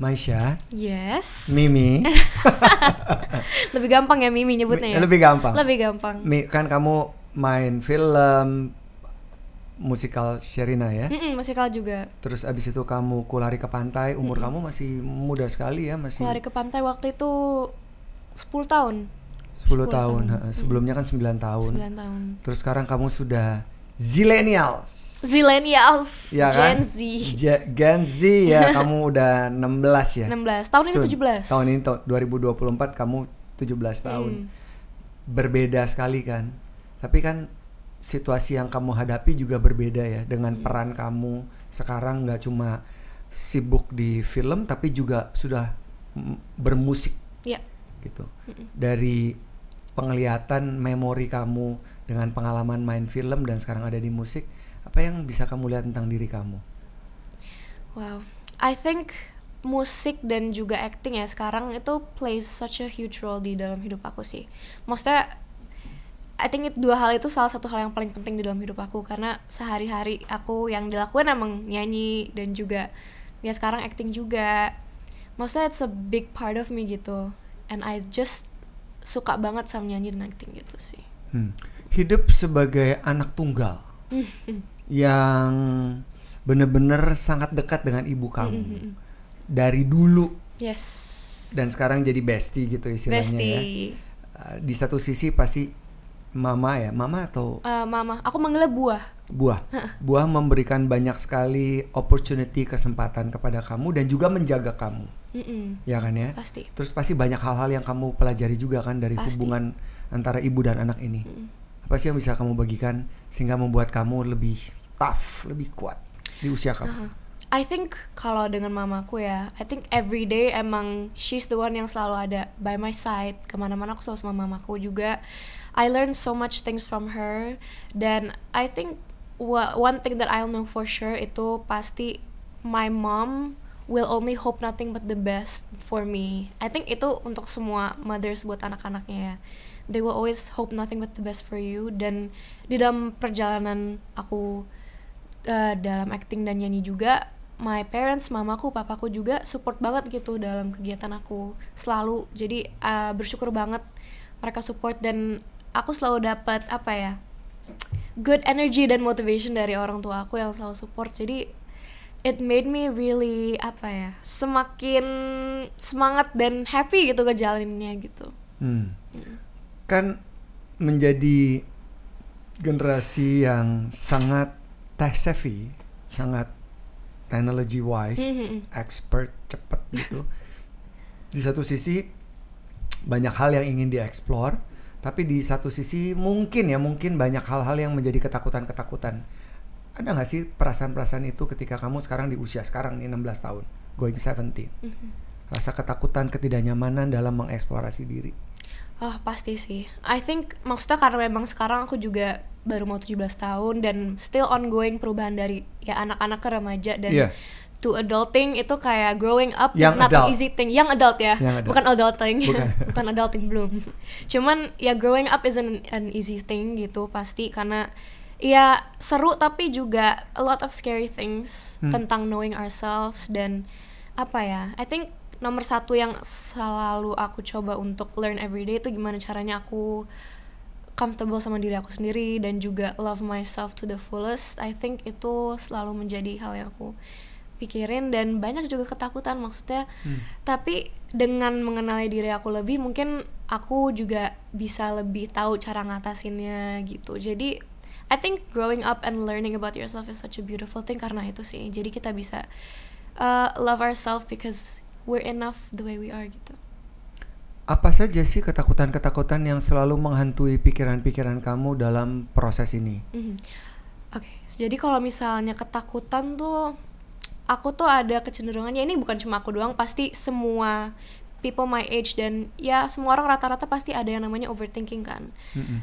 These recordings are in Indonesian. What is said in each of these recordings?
Maisha, Yes. Mimi. Lebih gampang ya Mimi nyebutnya ya? Lebih gampang. Lebih gampang. Kan kamu main film, musikal Sherina ya? Musikal juga. Terus abis itu kamu Kulari ke Pantai, umur kamu masih muda sekali ya? Kulari ke Pantai waktu itu 10 tahun. 10 tahun. Sebelumnya kan 9 tahun. 9 tahun. Terus sekarang kamu sudah Zillennials. Ya kan? Gen Z. Gen Z ya, kamu udah 16 ya? 16, tahun ini 17. Tahun ini 2024 kamu 17 tahun. Berbeda sekali kan? Tapi kan situasi yang kamu hadapi juga berbeda ya. Dengan peran kamu sekarang gak cuma sibuk di film, tapi juga sudah bermusik. Iya. Gitu. Dari penglihatan memori kamu dengan pengalaman main film dan sekarang ada di musik, apa yang bisa kamu lihat tentang diri kamu? Wow, I think musik dan juga acting ya sekarang itu plays such a huge role di dalam hidup aku sih. Maksudnya I think dua hal itu salah satu hal yang paling penting di dalam hidup aku, karena sehari-hari aku yang dilakuin emang nyanyi dan juga ya sekarang acting juga. Maksudnya it's a big part of me gitu, and I just suka banget sama nyanyi dan acting gitu sih. Hidup sebagai anak tunggal yang bener-bener sangat dekat dengan ibu kamu dari dulu. Yes. Dan sekarang jadi bestie gitu istilahnya ya. Di satu sisi pasti mama ya, mama atau mama. Aku manggilnya buah. Buah memberikan banyak sekali opportunity, kesempatan kepada kamu dan juga menjaga kamu. Ya kan ya? Pasti. Terus pasti banyak hal-hal yang kamu pelajari juga kan dari hubungan antara ibu dan anak ini. Apa sih yang bisa kamu bagikan sehingga membuat kamu lebih tough, lebih kuat di usia kamu? I think kalau dengan mamaku ya, I think every day emang she's the one yang selalu ada by my side. Kemana-mana aku selalu sama mamaku juga. I learned so much things from her. Dan I think one thing that I'll know for sure itu pasti my mom will only hope nothing but the best for me. I think itu untuk semua mothers buat anak-anaknya ya. They will always hope nothing but the best for you. Dan di dalam perjalanan aku dalam acting dan nyanyi juga, my parents, mamaku, papaku juga support banget gitu dalam kegiatan aku selalu. Jadi bersyukur banget mereka support, dan aku selalu dapat apa ya, good energy dan motivation dari orang tua aku yang selalu support. Jadi it made me really apa ya, semakin semangat dan happy gitu ngejalaninnya gitu. Kan menjadi generasi yang sangat tech savvy, sangat technology wise, expert, cepet gitu. Di satu sisi banyak hal yang ingin dieksplor, tapi di satu sisi mungkin banyak hal-hal yang menjadi ketakutan-ketakutan. Ada gak sih perasaan-perasaan itu ketika kamu sekarang di usia sekarang nih 16 tahun, going 17? Rasa ketakutan, ketidaknyamanan dalam mengeksplorasi diri. Oh pasti sih. I think maksudnya karena memang sekarang aku juga baru mau 17 tahun dan still ongoing perubahan dari ya anak-anak ke remaja dan to adulting itu kayak growing up young is not adult. an easy thing. Young adult ya, bukan adulting. Bukan adulting belum. Cuman ya growing up is an easy thing gitu pasti, karena ya seru tapi juga a lot of scary things tentang knowing ourselves. Dan apa ya, I think nomor satu yang selalu aku coba untuk learn everyday itu gimana caranya aku comfortable sama diri aku sendiri dan juga love myself to the fullest. I think itu selalu menjadi hal yang aku pikirin, dan banyak juga ketakutan maksudnya. Tapi dengan mengenali diri aku lebih, mungkin aku juga bisa lebih tahu cara ngatasinnya gitu. Jadi I think growing up and learning about yourself is such a beautiful thing karena itu sih. Jadi kita bisa love ourselves because we're enough the way we are gitu. Apa saja sih ketakutan-ketakutan yang selalu menghantui pikiran-pikiran kamu dalam proses ini? Oke, jadi kalau misalnya ketakutan tuh, aku tuh ada kecenderungannya, ini bukan cuma aku doang, pasti semua people my age dan ya semua orang rata-rata pasti ada yang namanya overthinking kan.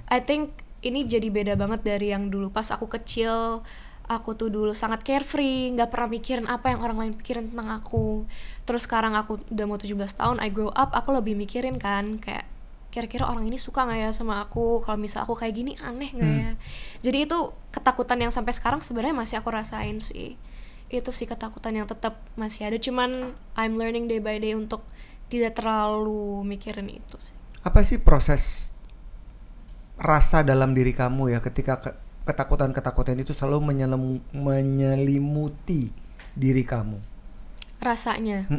I think ini jadi beda banget dari yang dulu pas aku kecil. Aku tuh dulu sangat carefree, gak pernah mikirin apa yang orang lain pikirin tentang aku. Terus sekarang aku udah mau 17 tahun, I grow up, aku lebih mikirin kan, kayak kira-kira orang ini suka gak ya sama aku, kalau misal aku kayak gini aneh gak ya. Jadi itu ketakutan yang sampai sekarang sebenarnya masih aku rasain sih. itu sih ketakutan yang tetap masih ada, cuman I'm learning day by day untuk tidak terlalu mikirin itu sih. Apa sih proses rasa dalam diri kamu ya ketika ketakutan-ketakutan itu selalu menyelimuti diri kamu? Rasanya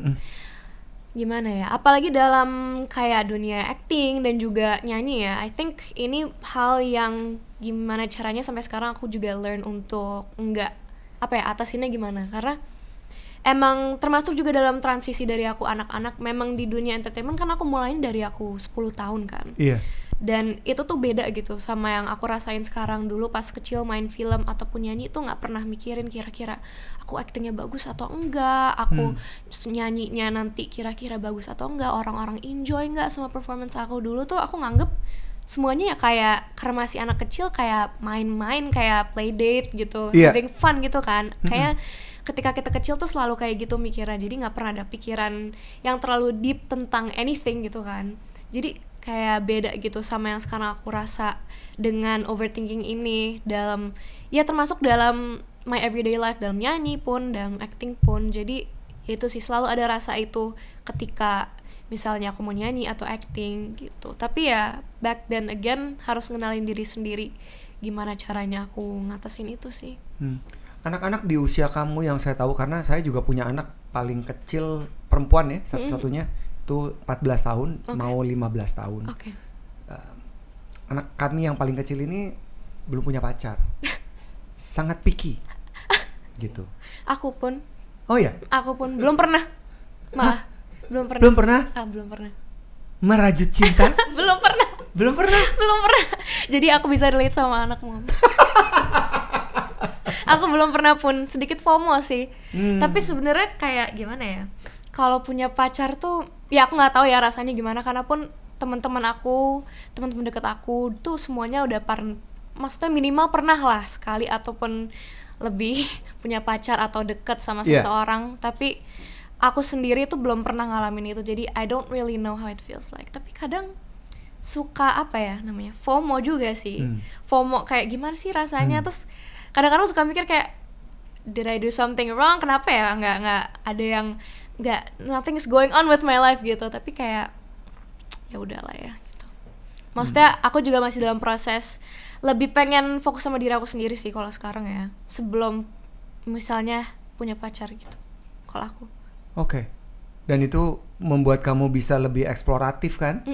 gimana ya, apalagi dalam kayak dunia acting dan juga nyanyi ya, I think ini hal yang gimana caranya sampai sekarang aku juga learn untuk enggak atasinnya gimana, karena emang termasuk juga dalam transisi dari aku anak-anak, memang di dunia entertainment kan aku mulainya dari aku 10 tahun kan. Iya. Dan itu tuh beda gitu sama yang aku rasain sekarang. Dulu pas kecil main film ataupun nyanyi tuh nggak pernah mikirin kira-kira aku aktingnya bagus atau enggak, aku nyanyinya nanti kira-kira bagus atau enggak, orang-orang enjoy enggak sama performance aku. Dulu tuh aku nganggep semuanya ya kayak, karena masih anak kecil, kayak main-main, kayak play date gitu, having fun gitu kan. Kayak ketika kita kecil tuh selalu kayak gitu mikirnya, jadi nggak pernah ada pikiran yang terlalu deep tentang anything gitu kan. Jadi kayak beda gitu sama yang sekarang aku rasa dengan overthinking ini dalam, ya termasuk dalam my everyday life, dalam nyanyi pun, dalam acting pun. Jadi itu sih selalu ada rasa itu ketika misalnya aku mau nyanyi atau acting gitu. Tapi ya back then again harus ngenalin diri sendiri gimana caranya aku ngatasin itu sih. Anak-anak di usia kamu yang saya tahu, karena saya juga punya anak paling kecil perempuan ya, satu-satunya itu 14 tahun, mau 15 tahun. Anak kami yang paling kecil ini belum punya pacar. Sangat picky gitu. Aku pun. Oh ya? Aku pun belum pernah. Malah belum pernah. Belum pernah. Merajut cinta? Belum pernah. Belum pernah. Jadi aku bisa relate sama anakmu. Aku belum pernah pun, sedikit FOMO sih. Tapi sebenarnya kayak gimana ya? Kalau punya pacar tuh, ya aku nggak tahu ya rasanya gimana, karena pun teman-teman dekat aku tuh semuanya udah maksudnya minimal pernah lah sekali ataupun lebih punya pacar atau deket sama seseorang. Tapi aku sendiri tuh belum pernah ngalamin itu, jadi I don't really know how it feels like. Tapi kadang suka FOMO juga sih. FOMO kayak gimana sih rasanya, terus kadang-kadang suka mikir kayak, did I do something wrong? Kenapa ya nggak ada yang nothing is going on with my life gitu. Tapi kayak ya udahlah ya gitu. Maksudnya aku juga masih dalam proses lebih pengen fokus sama diri aku sendiri sih kalau sekarang ya, sebelum misalnya punya pacar gitu kalau aku. Oke. Dan itu membuat kamu bisa lebih eksploratif kan?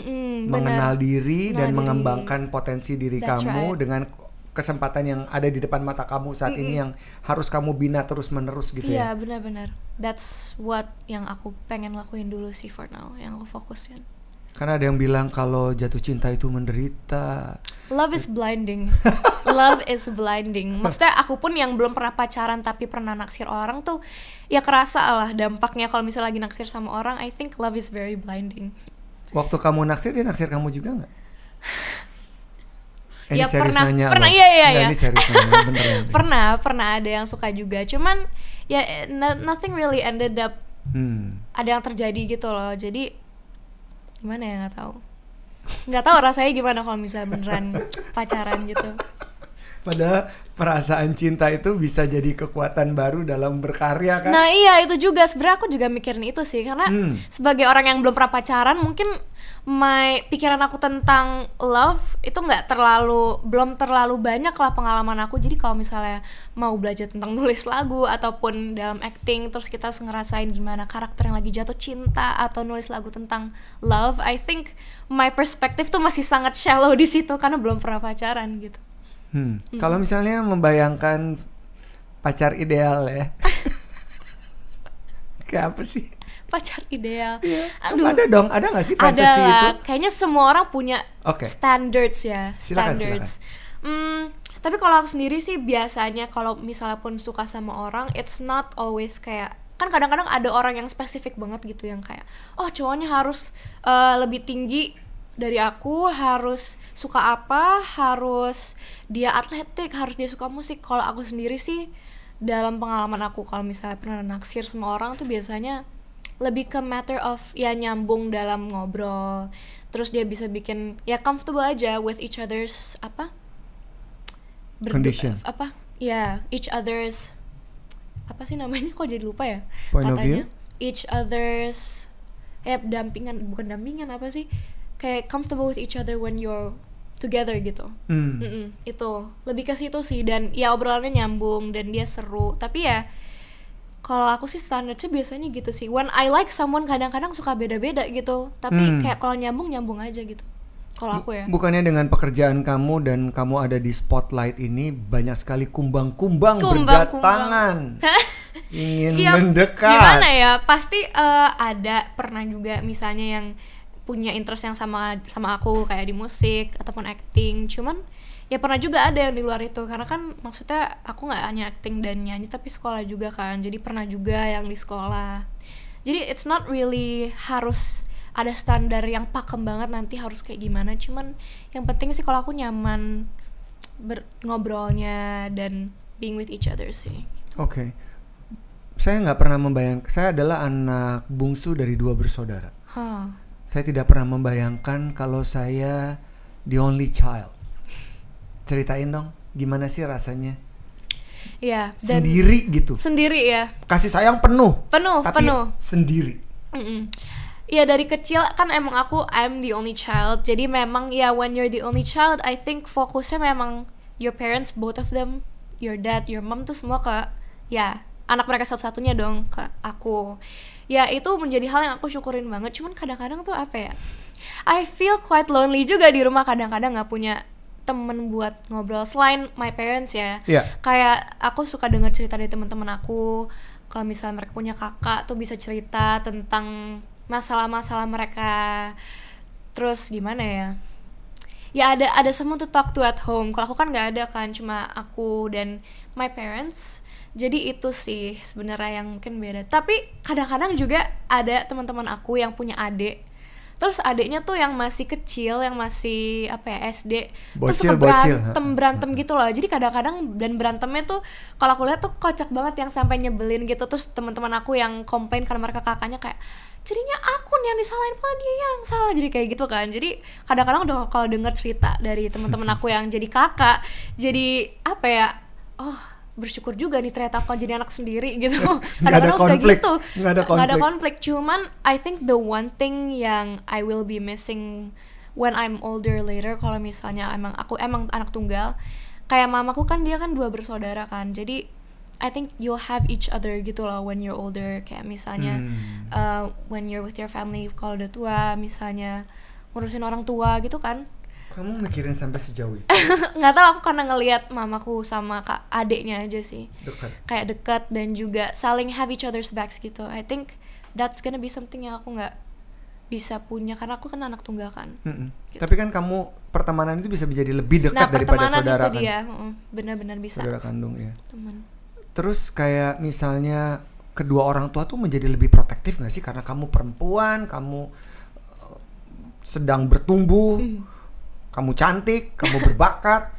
Mengenal diri dan mengembangkan potensi diri kamu dengan kesempatan yang ada di depan mata kamu saat ini yang harus kamu bina terus-menerus gitu ya? Iya, benar-benar. That's what yang aku pengen lakuin dulu sih for now, yang aku fokusin. Karena ada yang bilang kalau jatuh cinta itu menderita. Love is blinding. Love is blinding. Maksudnya aku pun yang belum pernah pacaran tapi pernah naksir orang tuh, ya kerasa lah dampaknya kalau misalnya lagi naksir sama orang. I think love is very blinding. Waktu kamu naksir, dia naksir kamu juga nggak? Ya pernah. Iya. Ini serius nanya, beneran. Pernah ada yang suka juga. Cuman ya nothing really ended up. Ada yang terjadi gitu loh. Jadi gimana ya, nggak tahu rasanya gimana kalau misalnya beneran pacaran gitu. Padahal perasaan cinta itu bisa jadi kekuatan baru dalam berkarya kan. Nah iya, itu juga sebenarnya aku juga mikirin itu sih, karena sebagai orang yang belum pernah pacaran, mungkin pikiran aku tentang love itu belum terlalu banyak lah pengalaman aku. Jadi kalau misalnya mau belajar tentang nulis lagu ataupun dalam acting, terus kita harus ngerasain gimana karakter yang lagi jatuh cinta atau nulis lagu tentang love, I think my perspective tuh masih sangat shallow di situ karena belum pernah pacaran gitu. Kalau misalnya membayangkan pacar ideal ya, kayak apa sih? Pacar ideal. Aduh. Ada nggak sih fantasi itu? Kayaknya semua orang punya standards ya. Silakan. Tapi kalau aku sendiri sih biasanya kalau misalnya pun suka sama orang, it's not always kayak, kan kadang-kadang ada orang yang spesifik banget gitu yang kayak, oh cowoknya harus lebih tinggi dari aku, harus suka apa, harus dia atletik, harus dia suka musik. Kalau aku sendiri sih dalam pengalaman aku, kalau misalnya pernah naksir sama orang tuh biasanya lebih ke matter of ya nyambung dalam ngobrol, terus dia bisa bikin ya comfortable aja with each other's condition, each other's apa sih namanya, kok jadi lupa ya Point of katanya, view? each other's bukan dampingan, apa sih, kayak comfortable with each other when you're together gitu. Itu lebih ke situ sih, dan ya obrolannya nyambung dan dia seru. Tapi ya kalau aku sih standarnya biasanya gitu sih, when I like someone kadang-kadang suka beda-beda gitu, tapi kayak kalau nyambung aja gitu kalau aku ya. Bukannya dengan pekerjaan kamu dan kamu ada di spotlight ini banyak sekali kumbang-kumbang berdatangan ingin mendekat. Gimana ya, pasti ada pernah juga misalnya yang punya interest yang sama aku kayak di musik ataupun acting. Cuman ya pernah juga ada yang di luar itu, karena kan maksudnya aku nggak hanya acting dan nyanyi tapi sekolah juga kan, jadi pernah juga yang di sekolah. Jadi it's not really harus ada standar yang pakem banget nanti harus kayak gimana, cuman yang penting sih kalau aku nyaman ngobrolnya dan being with each other sih. Oke. Saya nggak pernah membayangkan, saya adalah anak bungsu dari 2 bersaudara. Saya tidak pernah membayangkan kalau saya the only child. Ceritain dong, gimana sih rasanya? Ya, sendiri gitu. Sendiri ya. Kasih sayang penuh. Tapi penuh. Sendiri. Ya dari kecil kan emang I'm the only child. Jadi memang ya when you're the only child, I think fokusnya memang your parents, both of them, your dad, your mom tuh semua ke ya anak mereka satu-satunya dong, ke aku. Ya itu menjadi hal yang aku syukurin banget. Cuman kadang-kadang tuh apa ya, I feel quite lonely juga di rumah, kadang-kadang gak punya temen buat ngobrol selain my parents ya. Kayak aku suka dengar cerita dari teman-teman aku, kalau misalnya mereka punya kakak tuh bisa cerita tentang masalah-masalah mereka. Terus gimana ya, ya ada someone to talk to at home. Kalau aku kan nggak ada kan, cuma aku dan my parents. Jadi itu sih sebenarnya yang mungkin beda. Tapi kadang-kadang juga ada teman-teman aku yang punya adik, terus adiknya tuh yang masih kecil, yang masih SD, terus suka berantem gitu loh. Jadi kadang-kadang dan berantemnya tuh kalau aku lihat tuh kocak banget, yang sampai nyebelin gitu. Terus teman-teman aku yang komplain karena mereka kakaknya kayak, jadinya aku nih yang disalahin, padahal dia yang salah, jadi kayak gitu kan. Jadi kadang-kadang udah kalau denger cerita dari teman-teman aku yang jadi kakak, jadi apa ya, bersyukur juga nih ternyata aku jadi anak sendiri gitu. Kadang-kadang suka gitu, nggak ada konflik. Cuman I think the one thing yang I will be missing when I'm older later, kalau misalnya aku anak tunggal, kayak mamaku kan dia kan 2 bersaudara kan, jadi I think you'll have each other gitu loh when you're older. Kayak misalnya when you're with your family, kalau udah tua misalnya ngurusin orang tua gitu kan. Kamu mikirin sampai sejauh itu? Nggak tahu, aku karena ngelihat mamaku sama adiknya aja sih. Kayak dekat dan juga saling have each other's backs gitu. I think that's gonna be something yang aku nggak bisa punya karena aku kan anak tunggal kan. Gitu. Tapi kan kamu pertemanan itu bisa menjadi lebih dekat daripada saudara kan? Dia benar-benar bisa. Saudara kandung ya. Teman. Terus kayak misalnya kedua orang tua tuh menjadi lebih protektif nggak sih karena kamu perempuan, kamu sedang bertumbuh. Kamu cantik, kamu berbakat.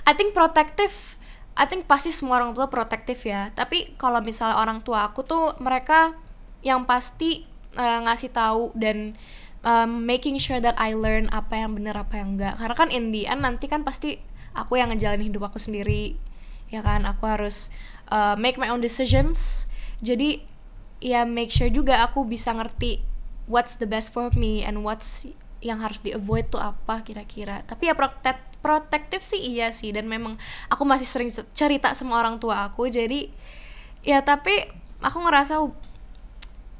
I think pasti semua orang tua protektif ya. Tapi kalau misalnya orang tua aku tuh, mereka yang pasti ngasih tahu dan making sure that I learn apa yang benar apa yang enggak. Karena kan in the end nanti kan pasti aku yang ngejalanin hidup aku sendiri, ya kan. Aku harus make my own decisions. Jadi ya make sure juga aku bisa ngerti what's the best for me and what's yang harus di-avoid tuh apa kira-kira. Tapi ya protektif sih iya sih, dan memang aku masih sering cerita sama orang tua aku. Jadi ya tapi aku ngerasa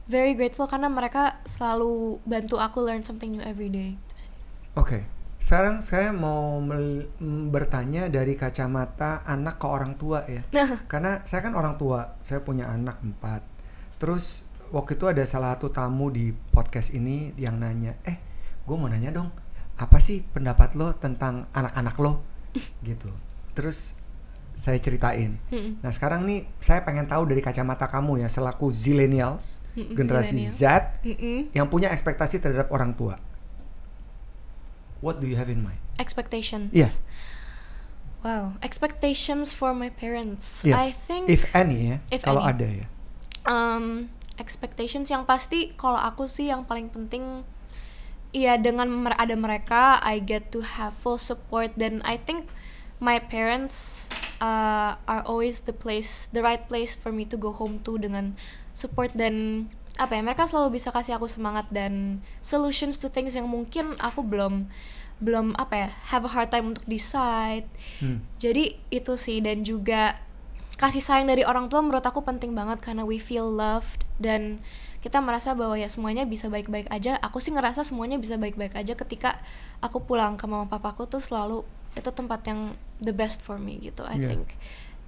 very grateful karena mereka selalu bantu aku learn something new every day. Oke. Sekarang saya mau bertanya dari kacamata anak ke orang tua ya. Karena saya kan orang tua, saya punya anak 4. Terus waktu itu ada salah satu tamu di podcast ini yang nanya, gue mau nanya dong, apa sih pendapat lo tentang anak-anak lo? Gitu. Terus saya ceritain. Nah sekarang nih saya pengen tahu dari kacamata kamu ya, selaku zillennials, generasi Z, yang punya ekspektasi terhadap orang tua. What do you have in mind? Expectations. Yeah. Wow, expectations for my parents. Yeah. I think if any ya, kalau ada ya. Expectations yang pasti kalau aku sih yang paling penting, ya dengan ada mereka, I get to have full support. Dan I think my parents are always the right place for me to go home to, dengan support dan apa ya, mereka selalu bisa kasih aku semangat dan solutions to things yang mungkin aku belum apa ya, have a hard time untuk decide. Jadi itu sih, dan juga kasih sayang dari orang tua menurut aku penting banget karena we feel loved dan kita merasa bahwa ya semuanya bisa baik-baik aja. Aku sih ngerasa semuanya bisa baik-baik aja ketika aku pulang ke mama papaku tuh, selalu itu tempat yang the best for me gitu. I think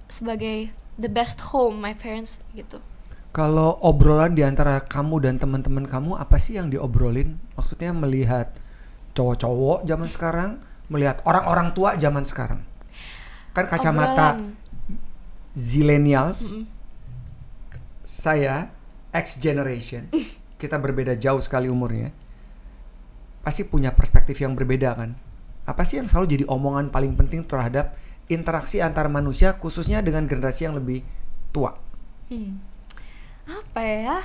sebagai the best home my parents gitu. Kalau obrolan di antara kamu dan teman-teman kamu, apa sih yang diobrolin? Maksudnya melihat cowok-cowok zaman sekarang, melihat orang-orang tua zaman sekarang. Kan kacamata zillennials, saya X generation, kita berbeda jauh sekali umurnya, pasti punya perspektif yang berbeda kan. Apa sih yang selalu jadi omongan paling penting terhadap interaksi antar manusia, khususnya dengan generasi yang lebih tua? Apa ya?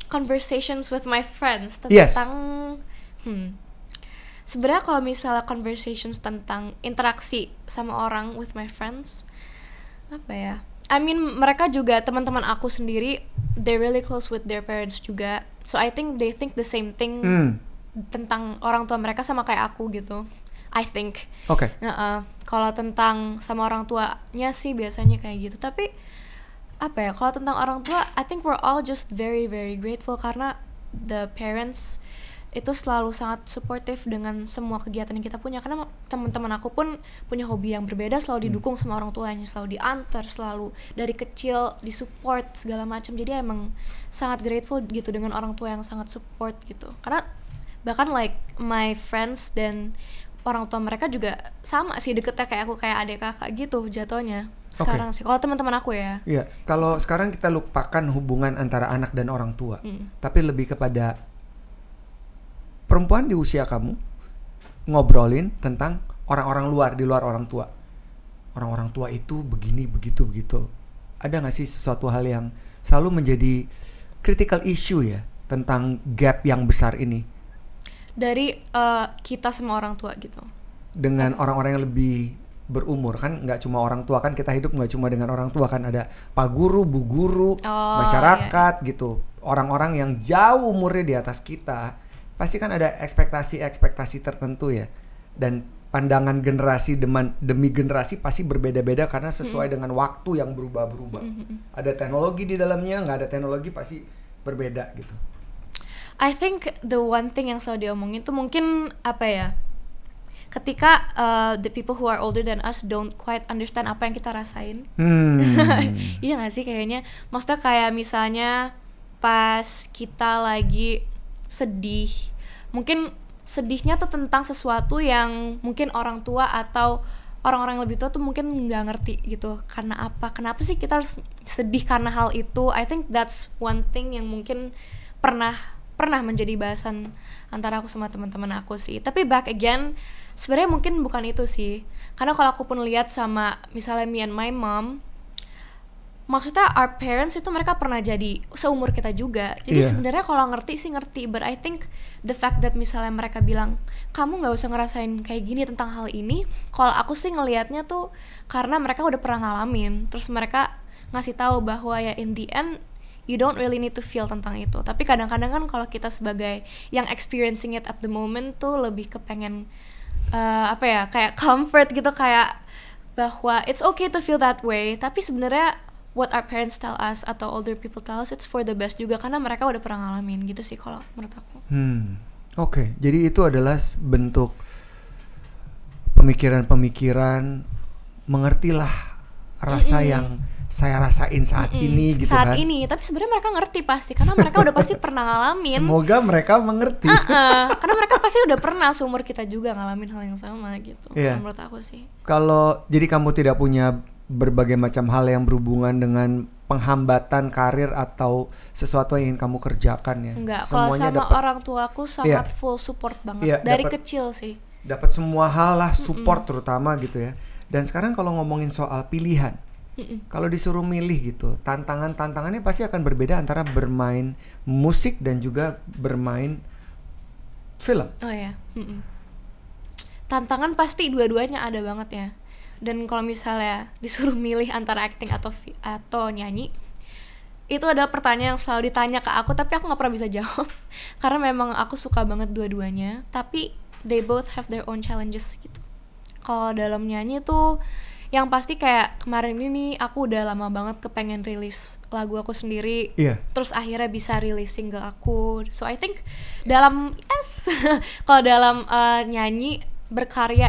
Conversations with my friends tentang sebenarnya kalau misalnya conversations tentang interaksi sama orang with my friends, apa ya? I mean, mereka juga, teman-teman aku sendiri, they're really close with their parents juga. So I think they think the same thing tentang orang tua mereka sama kayak aku gitu. I think. Oke. Kalau tentang sama orang tuanya sih biasanya kayak gitu. Tapi apa ya? Kalau tentang orang tua, I think we're all just very very grateful karena the parents itu selalu sangat supportive dengan semua kegiatan yang kita punya. Karena teman-teman aku pun punya hobi yang berbeda, selalu didukung sama orang tuanya, selalu diantar, selalu dari kecil disupport segala macam. Jadi emang sangat grateful gitu dengan orang tua yang sangat support gitu. Karena bahkan like my friends dan orang tua mereka juga sama sih deketnya kayak aku, kayak adik kakak gitu jatuhnya. Sekarang sih kalau teman-teman aku ya. Iya, kalau sekarang kita lupakan hubungan antara anak dan orang tua, tapi lebih kepada perempuan di usia kamu ngobrolin tentang orang-orang luar, di luar orang tua. Orang-orang tua itu begini, begitu. Ada gak sih sesuatu hal yang selalu menjadi critical issue ya tentang gap yang besar ini? Dari kita sama orang tua gitu. Dengan orang-orang yang lebih berumur, kan nggak cuma orang tua, kan kita hidup nggak cuma dengan orang tua, kan ada pak guru, bu guru, masyarakat gitu. Orang-orang yang jauh umurnya di atas kita, pasti kan ada ekspektasi tertentu ya, dan pandangan generasi demi generasi pasti berbeda-beda karena sesuai dengan waktu yang berubah-berubah. Ada teknologi di dalamnya, nggak ada teknologi pasti berbeda gitu. I think the one thing yang selalu diomongin tuh mungkin apa ya, ketika the people who are older than us don't quite understand apa yang kita rasain. Iya nggak sih kayaknya, maksudnya kayak misalnya pas kita lagi sedih, mungkin sedihnya tuh tentang sesuatu yang mungkin orang tua atau orang-orang yang lebih tua tuh mungkin nggak ngerti gitu, karena apa, kenapa sih kita harus sedih karena hal itu. I think that's one thing yang mungkin pernah menjadi bahasan antara aku sama teman-teman aku sih. Tapi back again, sebenarnya mungkin bukan itu sih, karena kalau aku pun lihat sama misalnya me and my mom, maksudnya our parents itu mereka pernah jadi seumur kita juga. Jadi sebenarnya kalau ngerti sih ngerti, but I think the fact that misalnya mereka bilang kamu nggak usah ngerasain kayak gini tentang hal ini, kalau aku sih ngelihatnya tuh karena mereka udah pernah ngalamin, terus mereka ngasih tahu bahwa ya in the end you don't really need to feel tentang itu. Tapi kadang-kadang kan kalau kita sebagai yang experiencing it at the moment tuh lebih kepengen apa ya, kayak comfort gitu, kayak bahwa it's okay to feel that way. Tapi sebenarnya what our parents tell us atau older people tell us, it's for the best juga karena mereka udah pernah ngalamin gitu sih kalau menurut aku. Oke, jadi itu adalah bentuk pemikiran, mengertilah rasa yang saya rasain saat ini gitu saat kan. Ini, tapi sebenarnya mereka ngerti pasti karena mereka udah pasti pernah ngalamin. Semoga mereka mengerti. Karena mereka pasti udah pernah seumur kita juga ngalamin hal yang sama gitu. Menurut aku sih. Kalau jadi kamu tidak punya berbagai macam hal yang berhubungan dengan penghambatan karir atau sesuatu yang ingin kamu kerjakan ya. Enggak, kalau sama orang tua aku sangat full support banget dari kecil sih. Dapat semua hal lah, support terutama gitu ya. Dan sekarang kalau ngomongin soal pilihan, kalau disuruh milih gitu, tantangannya pasti akan berbeda antara bermain musik dan juga bermain film. Oh ya. Tantangan pasti dua-duanya ada banget ya. Dan kalau misalnya disuruh milih antara acting atau nyanyi, itu adalah pertanyaan yang selalu ditanya ke aku, tapi aku nggak pernah bisa jawab karena memang aku suka banget dua-duanya, tapi they both have their own challenges gitu. Kalau dalam nyanyi tuh yang pasti kayak kemarin ini aku udah lama banget kepengen rilis lagu aku sendiri, terus akhirnya bisa rilis single aku. So I think dalam kalau dalam nyanyi berkarya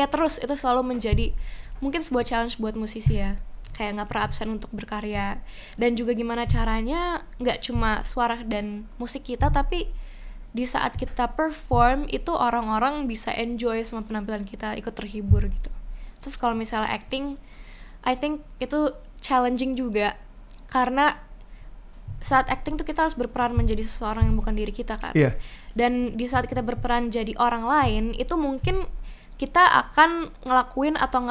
terus itu selalu menjadi mungkin sebuah challenge buat musisi ya, kayak nggak pernah absen untuk berkarya, dan juga gimana caranya nggak cuma suara dan musik kita, tapi di saat kita perform itu orang-orang bisa enjoy sama penampilan kita, ikut terhibur gitu. Terus kalau misalnya acting, I think itu challenging juga, karena saat acting tuh kita harus berperan menjadi seseorang yang bukan diri kita kan. Dan di saat kita berperan jadi orang lain, itu mungkin kita akan ngelakuin atau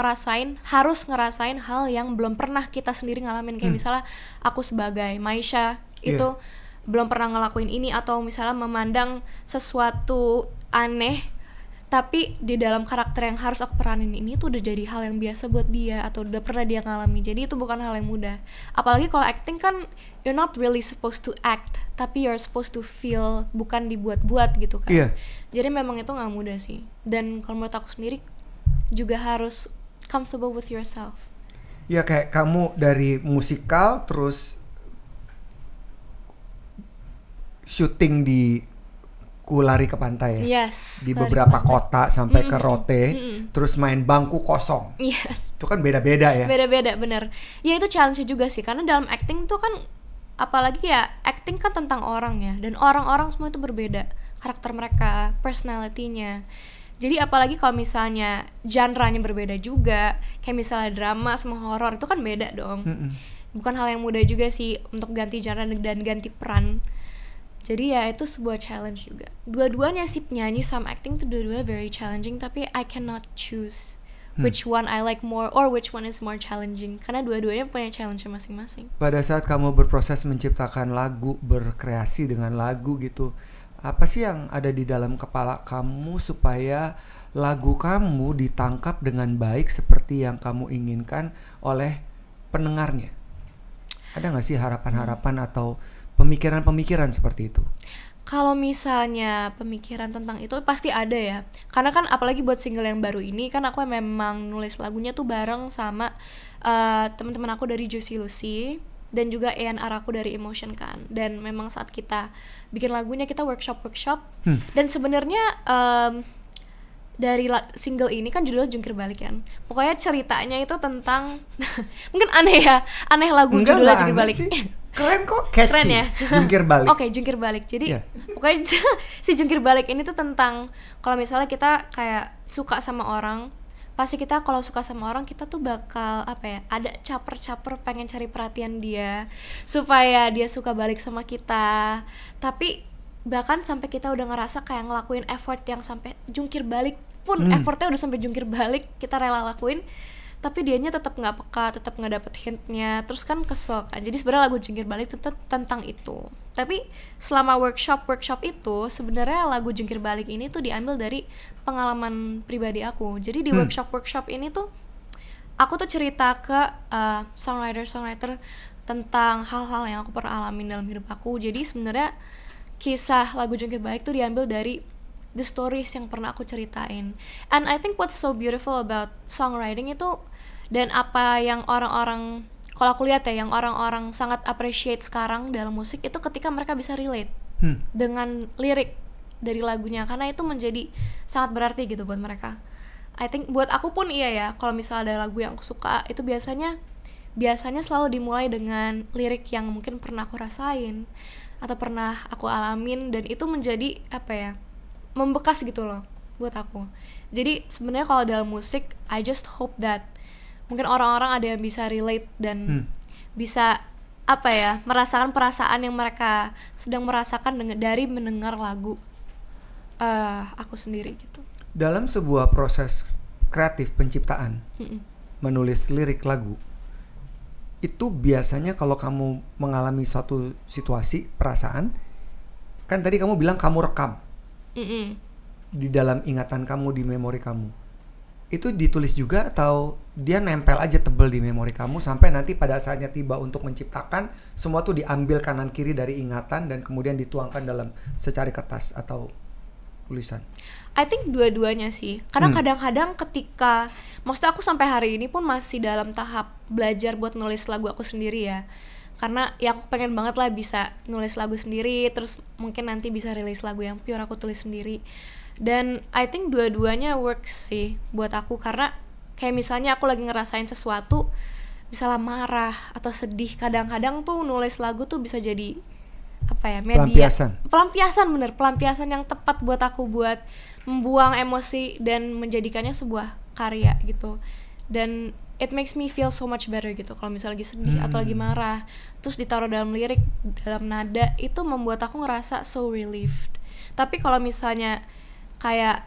harus ngerasain hal yang belum pernah kita sendiri ngalamin. Kayak misalnya aku sebagai Maisha itu belum pernah ngelakuin ini, atau misalnya memandang sesuatu aneh, tapi di dalam karakter yang harus aku peranin ini tuh udah jadi hal yang biasa buat dia, atau udah pernah dia ngalami. Jadi itu bukan hal yang mudah. Apalagi kalau acting kan you're not really supposed to act, tapi you're supposed to feel, bukan dibuat-buat gitu kan. Jadi memang itu gak mudah sih. Dan kalau menurut aku sendiri juga harus comfortable with yourself. Ya kayak kamu dari musikal terus syuting di Lari ke Pantai ya? Di beberapa kota sampai ke Rote, terus main bangku kosong. Itu kan beda-beda ya? Beda-beda, bener. Ya itu challenge juga sih, karena dalam acting tuh kan, apalagi ya acting kan tentang orang ya, dan orang-orang semua itu berbeda, karakter mereka, personality-nya. Jadi apalagi kalau misalnya genre-nya berbeda juga, kayak misalnya drama sama horor, itu kan beda dong. Bukan hal yang mudah juga sih untuk ganti genre dan ganti peran. Jadi ya itu sebuah challenge juga. Dua-duanya sih, nyanyi sama acting tuh dua-dua very challenging, tapi I cannot choose which one I like more or which one is more challenging, karena dua-duanya punya challenge masing-masing. Pada saat kamu berproses menciptakan lagu, berkreasi dengan lagu gitu, apa sih yang ada di dalam kepala kamu supaya lagu kamu ditangkap dengan baik seperti yang kamu inginkan oleh pendengarnya? Ada gak sih harapan-harapan atau pemikiran-pemikiran seperti itu? Kalau misalnya pemikiran tentang itu pasti ada ya, karena kan apalagi buat single yang baru ini kan aku memang nulis lagunya tuh bareng sama teman-teman aku dari Juicy Lucy dan juga A&R aku dari Emotion kan. Dan memang saat kita bikin lagunya kita workshop dan sebenarnya dari single ini kan judulnya Jungkir Balik kan. Pokoknya ceritanya itu tentang mungkin aneh lagu judulnya Jungkir Balik. Keren kok, catchy. Keren ya? Jungkir Balik. Oke, Jungkir Balik. Jadi pokoknya si Jungkir Balik ini tuh tentang kalau misalnya kita kayak suka sama orang, pasti kita kalau suka sama orang kita tuh bakal ada caper-caper pengen cari perhatian dia supaya dia suka balik sama kita. Tapi bahkan sampai kita udah ngerasa kayak ngelakuin effort yang sampai jungkir balik pun, effortnya udah sampai jungkir balik kita rela lakuin, tapi dianya tetap nggak peka, tetap nggak dapet hintnya, terus kan kesel kan. Jadi sebenarnya lagu Jungkir Balik itu tentang itu. Tapi selama workshop itu sebenarnya lagu Jungkir Balik ini tuh diambil dari pengalaman pribadi aku. Jadi di workshop ini tuh aku tuh cerita ke songwriter tentang hal-hal yang aku pernah alamin dalam hidup aku. Jadi sebenarnya kisah lagu Jungkir Balik tuh diambil dari the stories yang pernah aku ceritain. And I think what's so beautiful about songwriting itu, dan apa yang orang-orang, kalau aku lihat ya, yang orang-orang sangat appreciate sekarang dalam musik itu ketika mereka bisa relate dengan lirik dari lagunya, karena itu menjadi sangat berarti gitu buat mereka. I think buat aku pun iya ya, kalau misalnya ada lagu yang aku suka itu biasanya selalu dimulai dengan lirik yang mungkin pernah aku rasain atau pernah aku alamin, dan itu menjadi membekas gitu loh buat aku. Jadi sebenarnya kalau dalam musik I just hope that mungkin orang-orang ada yang bisa relate dan bisa merasakan perasaan yang mereka sedang merasakan dari mendengar lagu aku sendiri gitu. Dalam sebuah proses kreatif penciptaan, menulis lirik lagu, itu biasanya kalau kamu mengalami suatu situasi, perasaan, kan tadi kamu bilang kamu rekam di dalam ingatan kamu, di memori kamu. itu ditulis juga atau dia nempel aja tebel di memori kamu sampai nanti pada saatnya tiba untuk menciptakan semua tuh diambil kanan kiri dari ingatan dan kemudian dituangkan dalam secari kertas atau tulisan? I think dua-duanya sih. Karena kadang-kadang ketika, maksudnya aku sampai hari ini pun masih dalam tahap belajar buat nulis lagu aku sendiri ya. Karena ya aku pengen banget lah bisa nulis lagu sendiri, terus mungkin nanti bisa rilis lagu yang pure aku tulis sendiri. Dan I think dua-duanya works sih buat aku, karena kayak misalnya aku lagi ngerasain sesuatu, misalnya marah atau sedih, kadang-kadang tuh nulis lagu tuh bisa jadi apa ya, media pelampiasan yang tepat buat aku buat membuang emosi dan menjadikannya sebuah karya gitu. Dan it makes me feel so much better gitu kalau misalnya lagi sedih atau lagi marah, terus ditaruh dalam lirik, dalam nada, itu membuat aku ngerasa so relieved. Tapi kalau misalnya kayak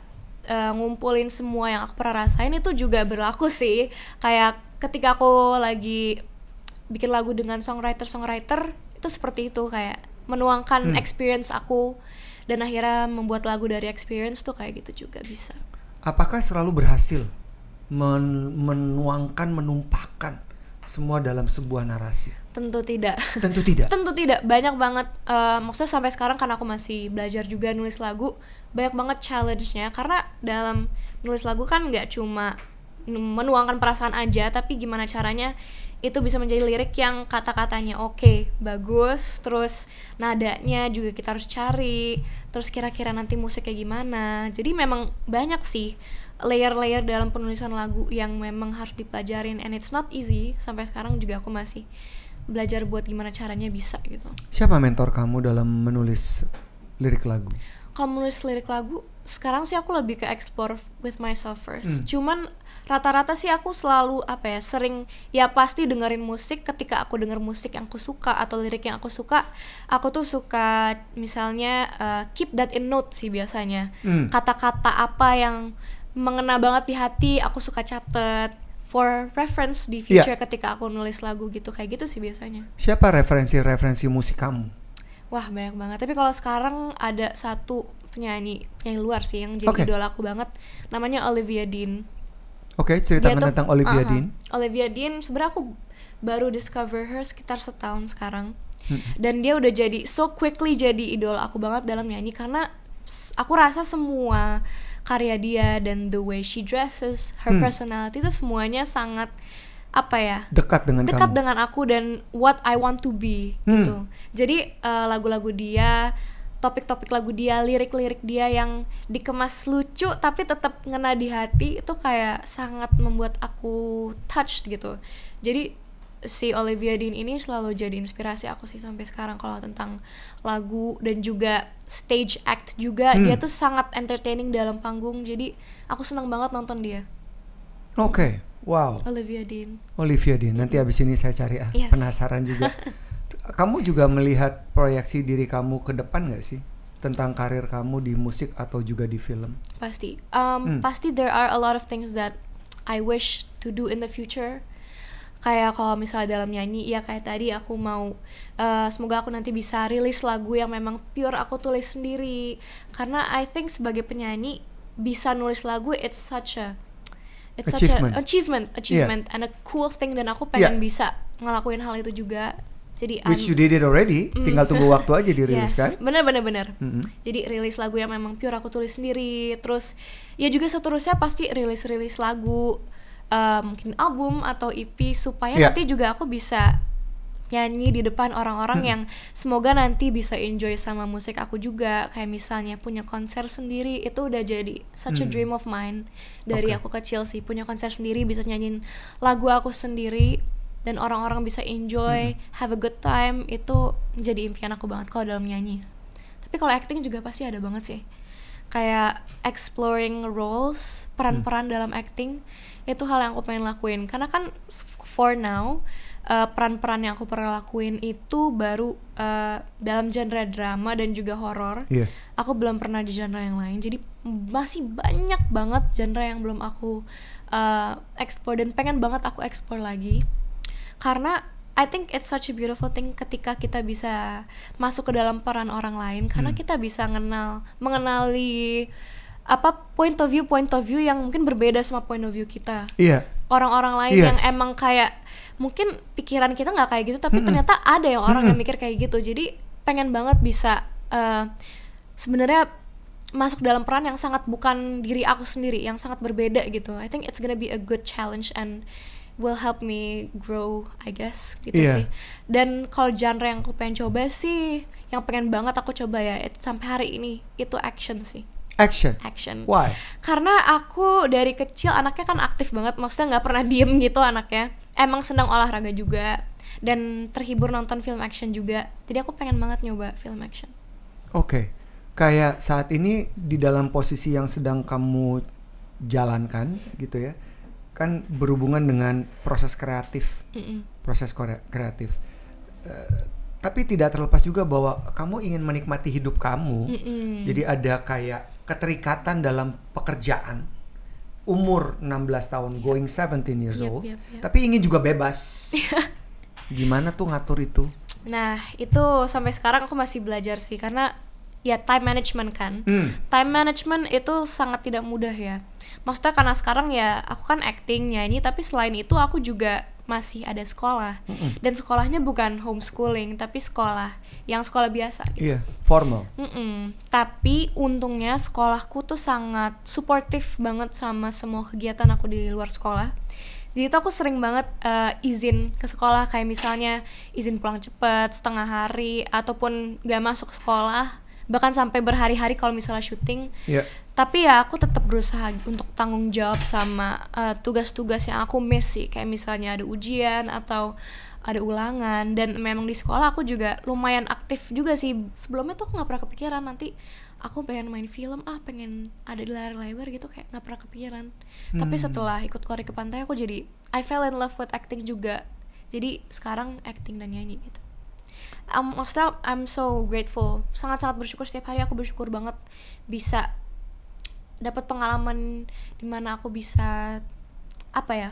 ngumpulin semua yang aku pernah rasain, itu juga berlaku sih. Kayak ketika aku lagi bikin lagu dengan songwriter itu seperti itu, kayak menuangkan experience aku dan akhirnya membuat lagu dari experience tuh kayak gitu juga bisa. Apakah selalu berhasil menumpahkan semua dalam sebuah narasi? Tentu tidak. Tentu tidak. Tentu tidak. Banyak banget. Maksudnya sampai sekarang kan aku masih belajar juga nulis lagu. Banyak banget challenge-nya, karena dalam nulis lagu kan nggak cuma menuangkan perasaan aja, tapi gimana caranya itu bisa menjadi lirik yang kata-katanya oke, bagus, terus nadanya juga kita harus cari, terus kira-kira nanti musik kayak gimana. Jadi memang banyak sih layer-layer dalam penulisan lagu yang memang harus dipelajarin, and it's not easy. Sampai sekarang juga aku masih belajar buat gimana caranya bisa gitu. Siapa mentor kamu dalam menulis lirik lagu? Kalau menulis lirik lagu, sekarang sih aku lebih ke explore with myself first. Cuman rata-rata sih aku selalu sering ya pasti dengerin musik. Ketika aku denger musik yang aku suka atau lirik yang aku suka, aku tuh suka misalnya keep that in note sih biasanya. Kata-kata apa yang mengena banget di hati, aku suka catet for reference di future ketika aku nulis lagu gitu. Kayak gitu sih biasanya. Siapa referensi musik kamu? Wah, banyak banget. Tapi kalau sekarang ada satu penyanyi luar sih yang jadi idola aku banget. Namanya Olivia Dean. Oke, ceritakan tentang Olivia Dean. Olivia Dean, sebenarnya aku baru discover her sekitar setahun sekarang. Dan dia udah jadi so quickly jadi idola aku banget dalam nyanyi, karena aku rasa semua karya dia dan the way she dresses, her personality itu semuanya sangat dekat dengan aku dan what I want to be gitu. Jadi lagu-lagu dia, topik-topik lagu dia, lirik-lirik dia yang dikemas lucu tapi tetap ngena di hati, itu kayak sangat membuat aku touched gitu. Jadi si Olivia Dean ini selalu jadi inspirasi aku sih sampai sekarang kalau tentang lagu dan juga stage act juga. Dia tuh sangat entertaining dalam panggung, jadi aku senang banget nonton dia. Wow. Olivia Dean. Nanti abis ini saya cari penasaran juga. Kamu juga melihat proyeksi diri kamu ke depan gak sih? Tentang karir kamu di musik atau juga di film? Pasti. Pasti there are a lot of things that I wish to do in the future. Kayak kalau misalnya dalam nyanyi, ya kayak tadi aku mau semoga aku nanti bisa rilis lagu yang memang pure aku tulis sendiri. Karena I think sebagai penyanyi bisa nulis lagu, it's such an achievement and a cool thing, dan aku pengen bisa ngelakuin hal itu juga. Jadi which you did it already, tinggal tunggu waktu aja dirilis kan? Bener. Jadi rilis lagu yang memang pure aku tulis sendiri, terus ya juga seterusnya pasti rilis lagu, mungkin album atau EP, supaya nanti juga aku bisa nyanyi di depan orang-orang yang semoga nanti bisa enjoy sama musik aku juga. Kayak misalnya punya konser sendiri, itu udah jadi such a dream of mine dari aku kecil sih. Punya konser sendiri, bisa nyanyiin lagu aku sendiri dan orang-orang bisa enjoy, have a good time, itu menjadi impian aku banget kalau dalam nyanyi. Tapi kalau acting juga pasti ada banget sih. Kayak exploring roles, peran-peran dalam acting, itu hal yang aku pengen lakuin. Karena kan for now peran-peran yang aku pernah lakuin itu baru dalam genre drama dan juga horor. Aku belum pernah di genre yang lain, jadi masih banyak banget genre yang belum aku explore dan pengen banget aku explore lagi. Karena I think it's such a beautiful thing ketika kita bisa masuk ke dalam peran orang lain, karena kita bisa mengenali point of view yang mungkin berbeda sama point of view kita. Iya. Orang-orang lain yang emang kayak mungkin pikiran kita nggak kayak gitu, tapi ternyata ada yang orang yang mikir kayak gitu. Jadi pengen banget bisa sebenarnya masuk dalam peran yang sangat bukan diri aku sendiri, yang sangat berbeda gitu. I think it's gonna be a good challenge and will help me grow, I guess gitu sih. Dan kalau genre yang aku pengen coba sih, yang pengen banget aku coba ya sampai hari ini itu action sih. Action. Why? Karena aku dari kecil anaknya kan aktif banget, maksudnya nggak pernah diem gitu anaknya. Emang senang olahraga juga dan terhibur nonton film action juga. Jadi aku pengen banget nyoba film action. Oke. Kayak saat ini di dalam posisi yang sedang kamu jalankan gitu ya, kan berhubungan dengan proses kreatif. Tapi tidak terlepas juga bahwa kamu ingin menikmati hidup kamu. Jadi ada kayak keterikatan dalam pekerjaan. Umur 16 tahun, going 17 years old. Tapi ingin juga bebas. Gimana tuh ngatur itu? Nah, itu sampai sekarang aku masih belajar sih. Karena ya time management kan. Time management itu sangat tidak mudah ya. Maksudnya karena sekarang ya aku kan acting, nyanyi, tapi selain itu aku juga masih ada sekolah. Dan sekolahnya bukan homeschooling, tapi sekolah biasa gitu. Iya, formal. Tapi untungnya sekolahku tuh sangat suportif banget sama semua kegiatan aku di luar sekolah. Jadi tuh aku sering banget izin ke sekolah, kayak misalnya izin pulang cepet setengah hari, ataupun gak masuk sekolah, bahkan sampai berhari-hari kalau misalnya syuting. Tapi ya aku tetap berusaha untuk tanggung jawab sama tugas-tugas yang aku miss sih, kayak misalnya ada ujian atau ada ulangan. Dan memang di sekolah aku juga lumayan aktif juga sih. Sebelumnya tuh aku nggak pernah kepikiran nanti aku pengen main film, pengen ada di layar lebar gitu, kayak nggak pernah kepikiran. Tapi setelah ikut Korek ke Pantai aku jadi I fell in love with acting juga. Jadi sekarang acting dan nyanyi gitu. Maksudnya I'm so grateful, sangat-sangat bersyukur. Setiap hari aku bersyukur banget bisa dapat pengalaman dimana aku bisa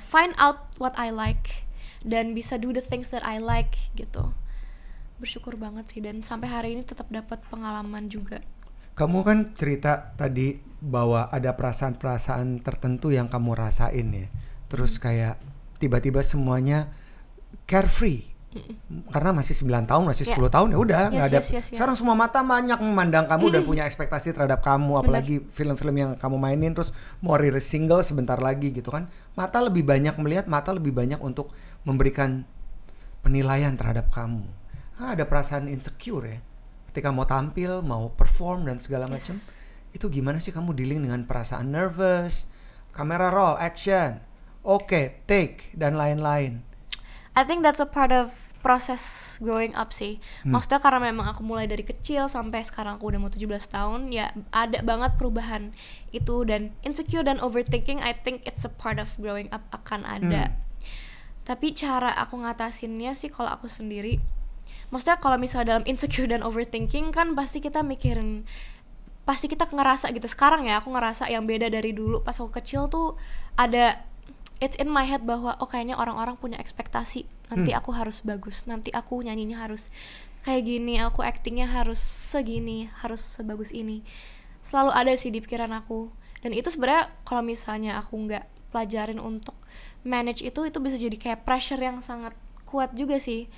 find out what I like dan bisa do the things that I like gitu. Bersyukur banget sih, dan sampai hari ini tetap dapat pengalaman juga. Kamu kan cerita tadi bahwa ada perasaan-perasaan tertentu yang kamu rasain ya. Terus kayak tiba-tiba semuanya carefree. Karena masih 9 tahun, masih 10 tahun ya udah nggak ada. Sekarang semua mata banyak memandang kamu dan punya ekspektasi terhadap kamu, apalagi film-film yang kamu mainin. Terus mau rilis single sebentar lagi gitu kan. Mata lebih banyak melihat, mata lebih banyak untuk memberikan penilaian terhadap kamu. Ada perasaan insecure ya ketika mau tampil, mau perform dan segala macam. Itu gimana sih kamu dealing dengan perasaan nervous, kamera roll, action, oke, take dan lain-lain? I think that's a part of proses growing up sih. Maksudnya karena memang aku mulai dari kecil sampai sekarang aku udah mau 17 tahun, ya ada banget perubahan itu. Dan insecure dan overthinking, I think it's a part of growing up, akan ada. Tapi cara aku ngatasinnya sih kalau aku sendiri, maksudnya kalau misalnya dalam insecure dan overthinking kan pasti kita mikirin, pasti kita ngerasa gitu. Sekarang ya aku ngerasa yang beda dari dulu. Pas aku kecil tuh ada, it's in my head bahwa kayaknya orang-orang punya ekspektasi nanti aku harus bagus, nanti aku nyanyinya harus kayak gini, aku actingnya harus segini, harus sebagus ini. Selalu ada sih di pikiran aku. Dan itu sebenarnya kalau misalnya aku nggak pelajarin untuk manage itu bisa jadi kayak pressure yang sangat kuat juga sih.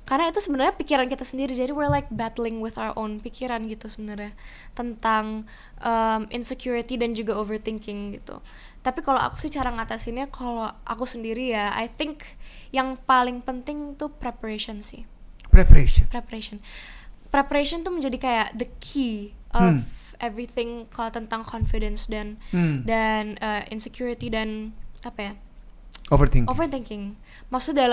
Karena itu sebenarnya pikiran kita sendiri, jadi we're like battling with our own pikiran gitu sebenarnya tentang insecurity dan juga overthinking gitu. Tapi kalau aku sih cara ngatasinnya, kalau aku sendiri ya, I think yang paling penting tuh preparation sih. Preparation tuh menjadi kayak the key of everything kalau tentang confidence dan insecurity dan overthinking. Maksudnya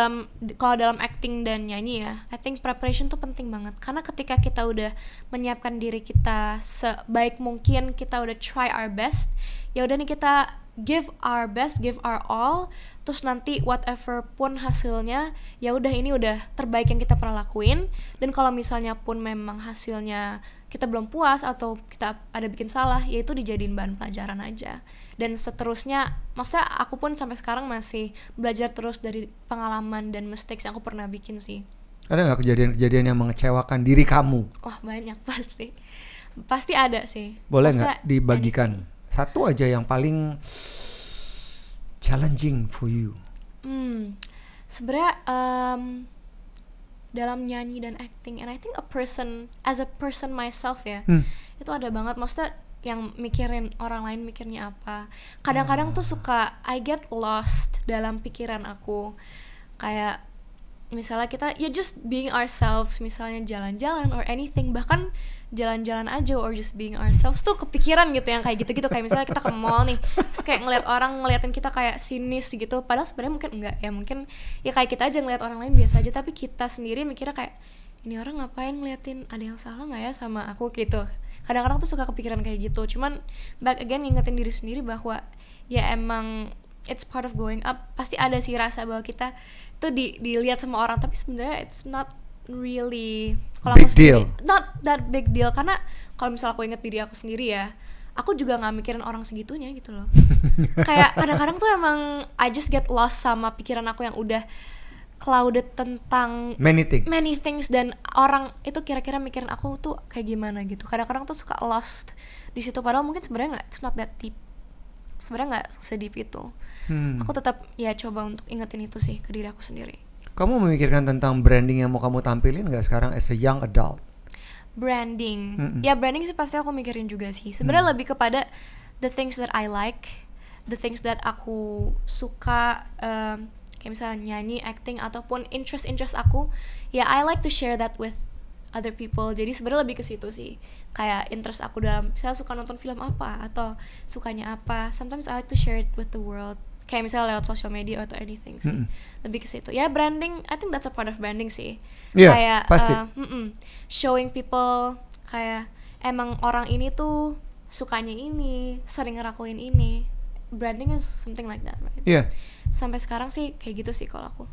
kalau dalam acting dan nyanyi ya, I think preparation tuh penting banget. Karena ketika kita udah menyiapkan diri kita sebaik mungkin, kita udah try our best, ya udah nih kita give our best, give our all, terus nanti whatever pun hasilnya, ya udah ini udah terbaik yang kita pernah lakuin. Dan kalau misalnya pun memang hasilnya kita belum puas atau kita ada bikin salah, ya itu dijadiin bahan pelajaran aja. Dan seterusnya, maksudnya aku pun sampai sekarang masih belajar terus dari pengalaman dan mistakes yang aku pernah bikin sih. Ada nggak kejadian-kejadian yang mengecewakan diri kamu? Wah banyak pasti ada sih. Boleh nggak dibagikan Satu aja yang paling challenging for you. Sebenarnya dalam nyanyi dan acting, and I think as a person myself ya, itu ada banget, maksudnya yang mikirin orang lain mikirnya apa. Kadang-kadang tuh suka I get lost dalam pikiran aku. Kayak misalnya kita ya just being ourselves, misalnya jalan-jalan or anything, bahkan jalan-jalan aja or just being ourselves tuh kepikiran gitu yang kayak gitu-gitu. Kayak misalnya kita ke mall nih, terus kayak ngeliat orang ngeliatin kita kayak sinis gitu, padahal sebenarnya mungkin enggak ya, mungkin ya kayak kita aja ngeliat orang lain biasa aja, tapi kita sendiri mikirnya kayak ini orang ngapain ngeliatin, ada yang salah nggak ya sama aku gitu. Kadang-kadang tuh suka kepikiran kayak gitu. Cuman back again ngingetin diri sendiri bahwa ya emang it's part of growing up. Pasti ada sih rasa bahwa kita tuh dilihat sama orang, tapi sebenarnya it's not really, kalau aku sendiri not that big deal. Karena kalau misalnya aku inget diri aku sendiri ya, aku juga nggak mikirin orang segitunya gitu loh. Kayak kadang-kadang tuh emang I just get lost sama pikiran aku yang udah clouded tentang many things, dan orang itu kira-kira mikirin aku tuh kayak gimana gitu. Kadang-kadang tuh suka lost di situ, padahal mungkin sebenarnya nggak, it's not that deep, sebenarnya nggak sedip itu. Aku tetap ya coba untuk ingetin itu sih ke diri aku sendiri. Kamu memikirkan tentang branding yang mau kamu tampilin nggak sekarang as a young adult? Branding, ya branding sih pasti aku mikirin juga sih. Sebenarnya lebih kepada the things that I like, the things that aku suka, kayak misalnya nyanyi, acting, ataupun interest aku, ya I like to share that with other people. Jadi sebenarnya lebih ke situ sih, kayak interest aku dalam, misalnya suka nonton film apa atau sukanya apa, sometimes I like to share it with the world, kayak misalnya lewat social media atau anything sih. Lebih ke situ. Ya branding, I think that's a part of branding sih. Kayak pasti. Showing people kayak emang orang ini tuh sukanya ini, sering ngelakuin ini. Branding is something like that, right? Iya. Sampai sekarang sih kayak gitu sih kalau aku.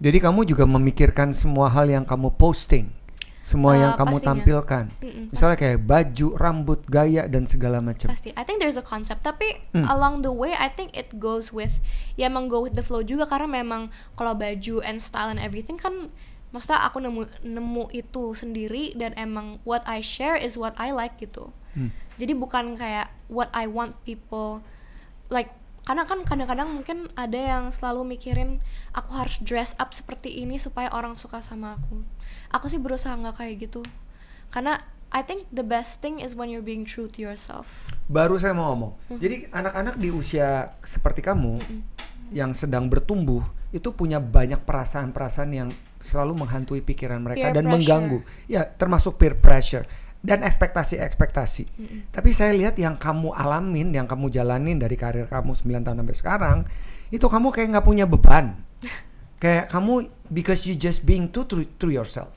Jadi kamu juga memikirkan semua hal yang kamu posting, semua yang kamu pastinya tampilkan. Misalnya kayak baju, rambut, gaya dan segala macam. Pasti. I think there's a concept, tapi along the way I think it goes with, ya emang go with the flow juga, karena memang kalau baju and style and everything kan, maksudnya aku nemu itu sendiri, dan emang what I share is what I like gitu. Jadi bukan kayak what I want people like, karena kan kadang-kadang mungkin ada yang selalu mikirin aku harus dress up seperti ini supaya orang suka sama aku. Aku sih berusaha nggak kayak gitu, karena I think the best thing is when you're being true to yourself. Baru saya mau ngomong, jadi anak-anak di usia seperti kamu yang sedang bertumbuh itu punya banyak perasaan-perasaan yang selalu menghantui pikiran mereka dan mengganggu. Ya, termasuk peer pressure dan ekspektasi. Tapi saya lihat yang kamu alamin, yang kamu jalanin dari karir kamu 9 tahun sampai sekarang, itu kamu kayak nggak punya beban. Kayak kamu because you just being true yourself.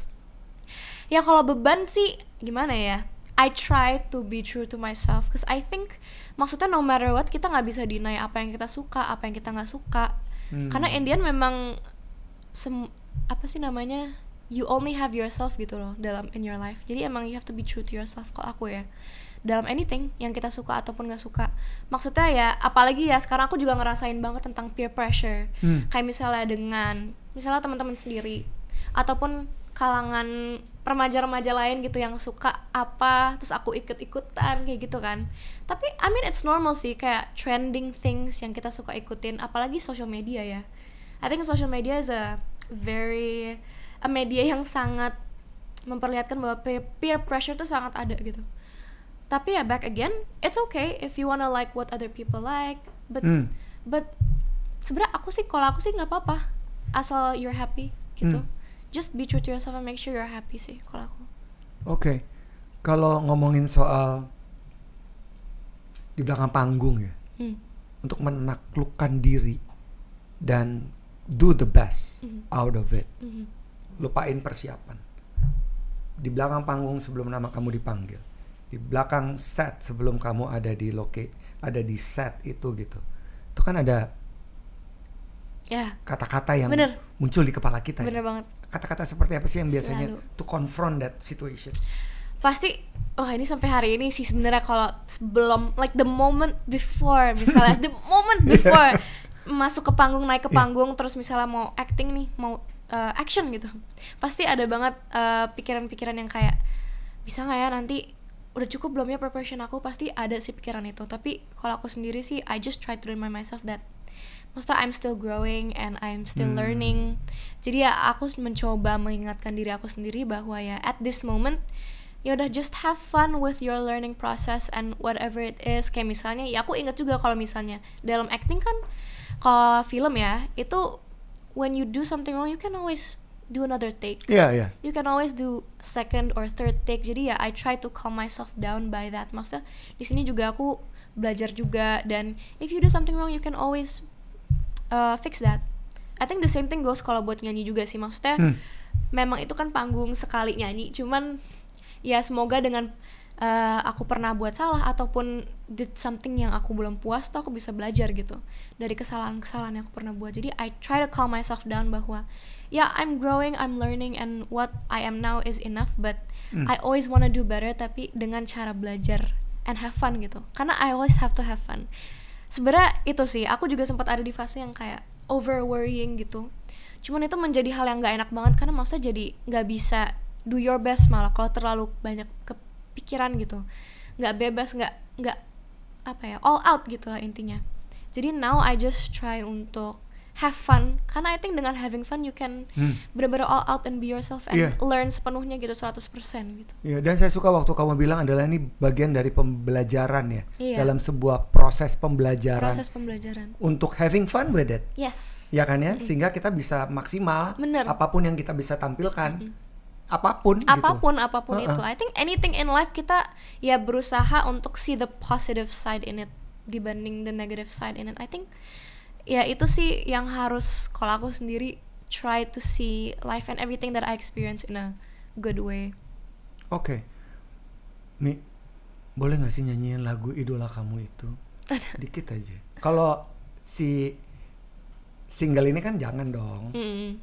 Ya kalau beban sih gimana ya? I try to be true to myself, cause I think maksudnya no matter what kita nggak bisa deny apa yang kita suka, apa yang kita nggak suka. Karena in the end memang apa sih namanya? You only have yourself gitu loh in your life. Jadi emang you have to be true to yourself kalau aku ya. Dalam anything yang kita suka ataupun gak suka. Maksudnya ya apalagi ya sekarang aku juga ngerasain banget tentang peer pressure. Kayak misalnya misalnya teman-teman sendiri ataupun kalangan remaja-remaja lain gitu yang suka apa, terus aku ikut-ikutan kayak gitu kan. Tapi I mean it's normal sih, kayak trending things yang kita suka ikutin, apalagi social media ya. I think social media is a media yang sangat memperlihatkan bahwa peer pressure tuh sangat ada gitu. Tapi ya back again, it's okay if you wanna like what other people like, but sebenarnya kalau aku sih nggak apa-apa asal you're happy gitu. Just be true to yourself and make sure you're happy sih kalau aku. Oke. Kalau ngomongin soal di belakang panggung ya, untuk menaklukkan diri dan do the best out of it. Lupain persiapan. Di belakang panggung sebelum nama kamu dipanggil, di belakang set sebelum kamu ada di set itu gitu. Itu kan ada kata-kata yang muncul di kepala kita. Bener banget. Kata-kata seperti apa sih yang biasanya to confront that situation? Pasti, ini sampai hari ini sih sebenarnya kalau sebelum like the moment before misalnya the moment before masuk ke panggung, naik ke panggung, terus misalnya mau acting nih, mau action gitu, pasti ada banget pikiran-pikiran yang kayak bisa nggak ya nanti udah cukup belum ya preparation aku, pasti ada sih pikiran itu. Tapi kalau aku sendiri sih I just try to remind myself that maksudnya I'm still growing and I'm still learning. Jadi ya aku mencoba mengingatkan diri aku sendiri bahwa ya at this moment ya udah just have fun with your learning process and whatever it is. Kayak misalnya ya aku ingat juga kalau misalnya dalam acting kan, kalau film ya itu when you do something wrong you can always do another take. You can always do second or third take. Jadi ya I try to calm myself down by that. Maksudnya di sini juga aku belajar juga, dan if you do something wrong you can always fix that. I think the same thing goes kalau buat nyanyi juga sih. Maksudnya memang itu kan panggung sekali nyanyi, cuman ya semoga dengan aku pernah buat salah ataupun did something yang aku belum puas tuh aku bisa belajar gitu dari kesalahan-kesalahan yang aku pernah buat. Jadi I try to calm myself down bahwa ya I'm growing, I'm learning, and what I am now is enough, but I always wanna do better, tapi dengan cara belajar and have fun gitu. Karena I always have to have fun. Sebenarnya itu sih, aku juga sempat ada di fase yang kayak over worrying gitu. Cuman itu menjadi hal yang gak enak banget, karena maksudnya jadi gak bisa do your best malah kalau terlalu banyak kepikiran gitu, nggak bebas, nggak apa ya, all out gitu lah intinya. Jadi now I just try untuk have fun, karena I think dengan having fun you can bener-bener all out and be yourself and learn sepenuhnya gitu, 100% gitu. Dan saya suka waktu kamu bilang adalah ini bagian dari pembelajaran ya, dalam sebuah proses pembelajaran untuk having fun with it. Yes. Ya kan ya, sehingga kita bisa maksimal. Bener. Apapun yang kita bisa tampilkan. Apapun gitu. Itu. I think anything in life kita ya berusaha untuk see the positive side in it dibanding the negative side in it. I think ya itu sih yang harus kalau aku sendiri try to see life and everything that I experience in a good way. Oke. Mi, boleh gak sih nyanyiin lagu idola kamu itu? Dikit aja. Kalau si single ini kan jangan dong,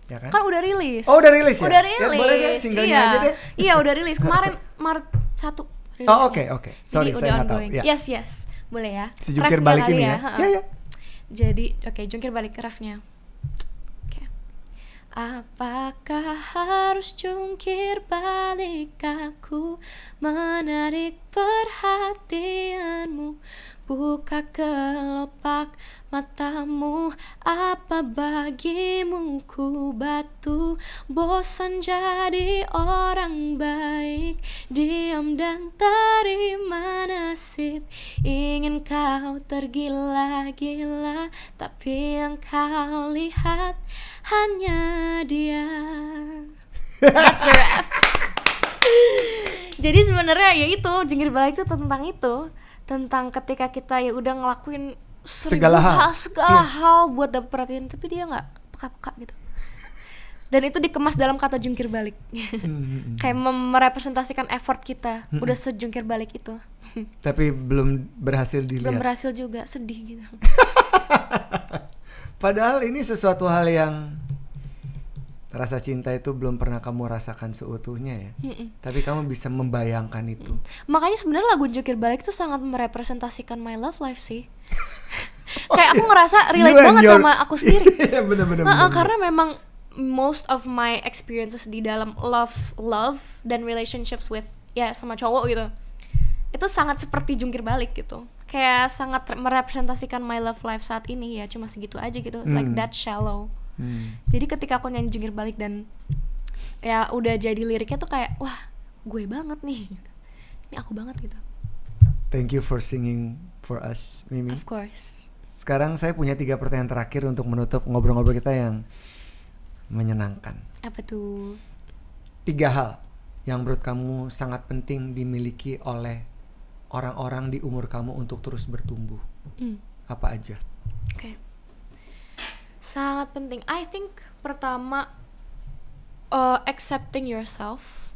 ya kan? Kan udah rilis. Oh udah rilis ya? Udah rilis. Ya, boleh deh singlenya aja deh. Iya udah rilis kemarin Maret 1. Oh oke. Sorry jadi saya nggak tahu. Ya. Yes boleh ya. Si jungkir balik ini ya. Ya. Jadi jungkir balik refnya. Apakah harus jungkir balik aku, menarik perhatianmu, buka kelopak matamu, apa bagimu ku batu, bosan jadi orang baik, diam dan terima nasib, ingin kau tergila-gila, tapi yang kau lihat hanya dia. That's the rap. Jadi sebenarnya ya itu jungkir balik itu tentang ketika kita ya udah ngelakuin segala hal buat dapet perhatian, tapi dia nggak peka-peka gitu. Dan itu dikemas dalam kata jungkir balik. Kayak merepresentasikan effort kita udah sejungkir balik itu. Tapi belum berhasil dilihat. Belum berhasil juga, sedih gitu. Padahal ini sesuatu hal yang rasa cinta itu belum pernah kamu rasakan seutuhnya ya. Tapi kamu bisa membayangkan itu. Makanya sebenarnya lagu jungkir balik itu sangat merepresentasikan my love life sih. Kayak aku ngerasa relate banget sama aku sendiri. Iya bener. Karena memang most of my experiences di dalam love dan relationships with sama cowok gitu, itu sangat seperti jungkir balik gitu. Kayak sangat merepresentasikan my love life saat ini, ya cuma segitu aja gitu, like that shallow. Jadi ketika aku nyanyi jungkir balik dan ya udah jadi liriknya tuh kayak wah gue banget nih, ini aku banget gitu. Thank you for singing for us, Mimi. Of course. Sekarang saya punya 3 pertanyaan terakhir untuk menutup ngobrol-ngobrol kita yang menyenangkan. Apa tuh? 3 hal yang menurut kamu sangat penting dimiliki oleh orang-orang di umur kamu untuk terus bertumbuh. Apa aja? Oke. Sangat penting. I think pertama accepting yourself.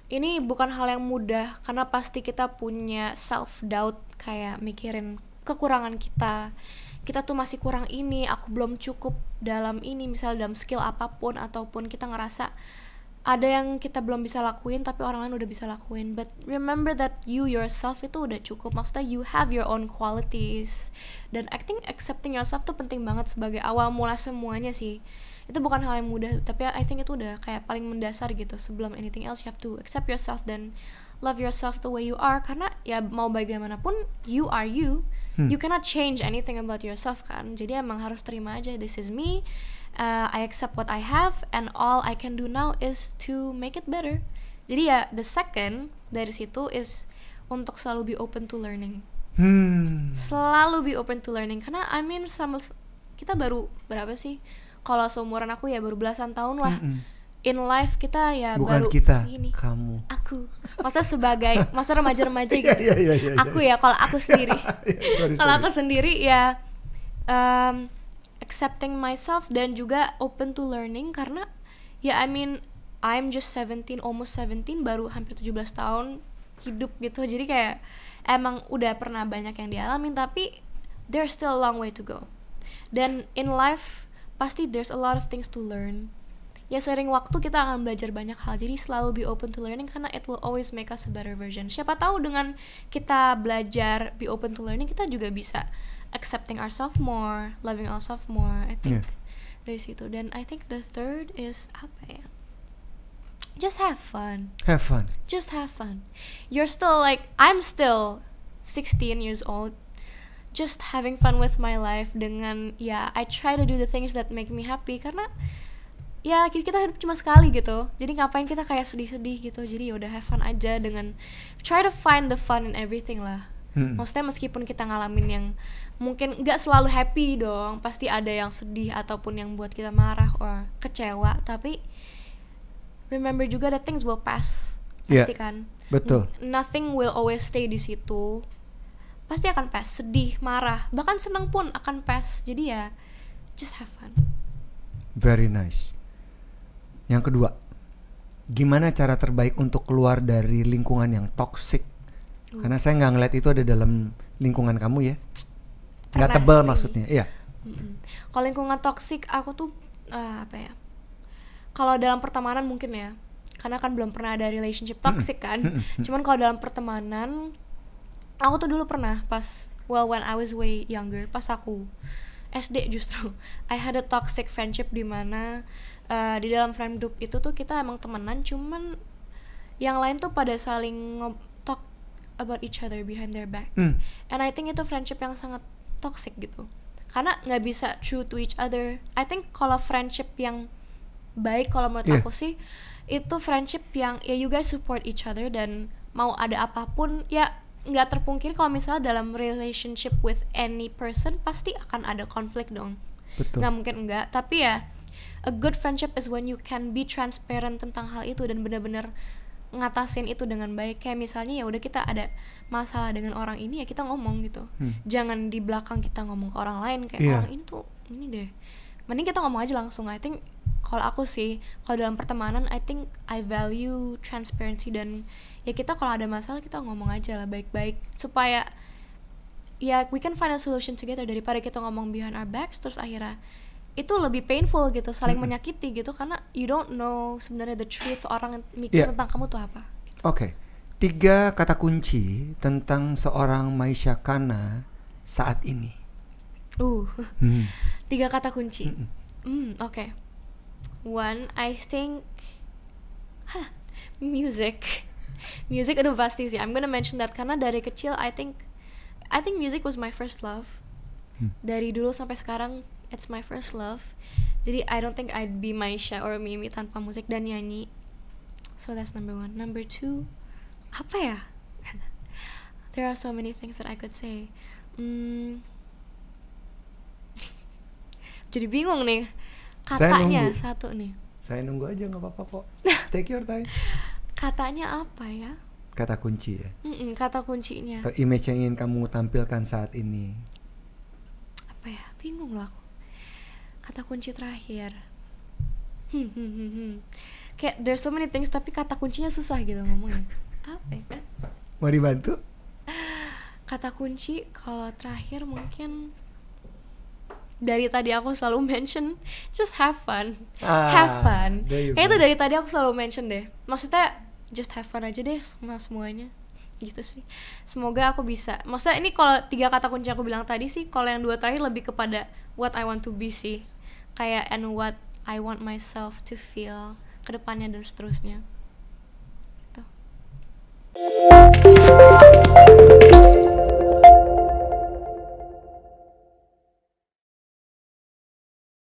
Ini bukan hal yang mudah karena pasti kita punya self doubt, kayak mikirin kekurangan kita. Kita tuh masih kurang ini, aku belum cukup dalam ini, misalnya dalam skill apapun, ataupun kita ngerasa ada yang kita belum bisa lakuin tapi orang lain udah bisa lakuin. But remember that you yourself itu udah cukup. Maksudnya you have your own qualities. Dan I think accepting yourself tuh penting banget sebagai awal mula semuanya sih. Itu bukan hal yang mudah, tapi I think itu udah kayak paling mendasar gitu. Sebelum anything else you have to accept yourself dan love yourself the way you are, karena ya mau bagaimanapun you are you. You cannot change anything about yourself kan. Jadi emang harus terima aja, this is me, I accept what I have, and all I can do now is to make it better. Jadi ya the second dari situ is untuk selalu be open to learning. Selalu be open to learning, karena I mean sama kita baru berapa sih, kalau seumuran aku ya baru belasan tahun lah. In life kita ya bukan baru kita, segini. Kamu. Aku. Masa sebagai masa remaja-remaja gitu. Aku ya. ya kalau aku sendiri. Kalau aku sendiri ya accepting myself dan juga open to learning, karena ya I mean I'm just 17, almost 17, baru hampir 17 tahun hidup gitu. Jadi kayak emang udah pernah banyak yang dialamin, tapi there's still a long way to go. Dan in life pasti there's a lot of things to learn. Ya sering waktu kita akan belajar banyak hal, jadi selalu be open to learning, karena it will always make us a better version. Siapa tahu dengan kita belajar be open to learning, kita juga bisa accepting ourselves more, loving ourselves more. I think dari situ. Dan I think the third is apa ya, just have fun. Have fun. Just have fun. You're still like, I'm still 16 years old, just having fun with my life. Dengan ya I try to do the things that make me happy, karena ya kita hidup cuma sekali gitu, jadi ngapain kita kayak sedih-sedih gitu. Jadi ya udah have fun aja, dengan try to find the fun in everything lah. Maksudnya meskipun kita ngalamin yang mungkin nggak selalu happy dong, pasti ada yang sedih ataupun yang buat kita marah or kecewa, tapi remember juga that things will pass. Pasti kan. Betul. Nothing will always stay di situ. Pasti akan pass, sedih, marah, bahkan senang pun akan pass. Jadi ya just have fun. Very nice. Yang kedua, gimana cara terbaik untuk keluar dari lingkungan yang toxic? Karena saya nggak ngeliat itu ada dalam lingkungan kamu ya. Nggak tebal maksudnya, iya. Kalau lingkungan toxic, aku tuh apa ya? Kalau dalam pertemanan mungkin ya, karena kan belum pernah ada relationship toxic kan. Cuman kalau dalam pertemanan, aku tuh dulu pernah pas, when I was way younger, pas aku SD justru, I had a toxic friendship di mana di dalam friend group itu tuh kita emang temenan, cuman yang lain tuh pada saling talk about each other behind their back. And I think itu friendship yang sangat toxic gitu, karena nggak bisa true to each other. I think kalau friendship yang baik, kalau menurut aku sih, itu friendship yang ya you guys support each other, dan mau ada apapun ya nggak terpungkiri kalau misalnya dalam relationship with any person pasti akan ada konflik dong. Betul. Nggak mungkin enggak, tapi ya a good friendship is when you can be transparent tentang hal itu dan benar-benar ngatasin itu dengan baik. Kayak misalnya ya udah kita ada masalah dengan orang ini, ya kita ngomong gitu. Jangan di belakang kita ngomong ke orang lain kayak orang ini tuh ini deh. Mending kita ngomong aja langsung. I think kalau aku sih, kalau dalam pertemanan I think I value transparency, dan ya kita kalau ada masalah kita ngomong aja lah baik-baik, supaya ya we can find a solution together, daripada kita ngomong behind our backs terus akhirnya itu lebih painful gitu, saling menyakiti gitu, karena you don't know sebenarnya the truth orang mikir tentang kamu tuh apa. Oke. 3 kata kunci tentang seorang Maisha Kana saat ini. 3 kata kunci. Oke. One, I think music. Music itu pasti sih. I'm gonna mention that karena dari kecil I think music was my first love. Dari dulu sampai sekarang it's my first love. Jadi I don't think I'd be Maisha or Mimi tanpa musik dan nyanyi. So that's number 1. Number 2, apa ya? There are so many things that I could say. Jadi bingung nih. Katanya satu nih. Saya nunggu aja, nggak apa-apa kok. Take your time. Katanya apa ya? Kata kunci ya. Kata kuncinya. Atau image yang ingin kamu tampilkan saat ini. Apa ya? Bingung lah aku. Kata kunci terakhir. Kayak there's so many things tapi kata kuncinya susah gitu ngomongnya. Apa ya? Mau dibantu? Kata kunci kalau terakhir mungkin dari tadi aku selalu mention just have fun. Have fun. Kayak itu dari tadi aku selalu mention deh. Maksudnya just have fun aja deh sama semuanya. Gitu sih. Semoga aku bisa. Maksudnya ini kalau 3 kata kunci aku bilang tadi sih, kalau yang 2 terakhir lebih kepada what I want to be sih. Kayak and what I want myself to feel ke depannya dan seterusnya. Gitu. Bye.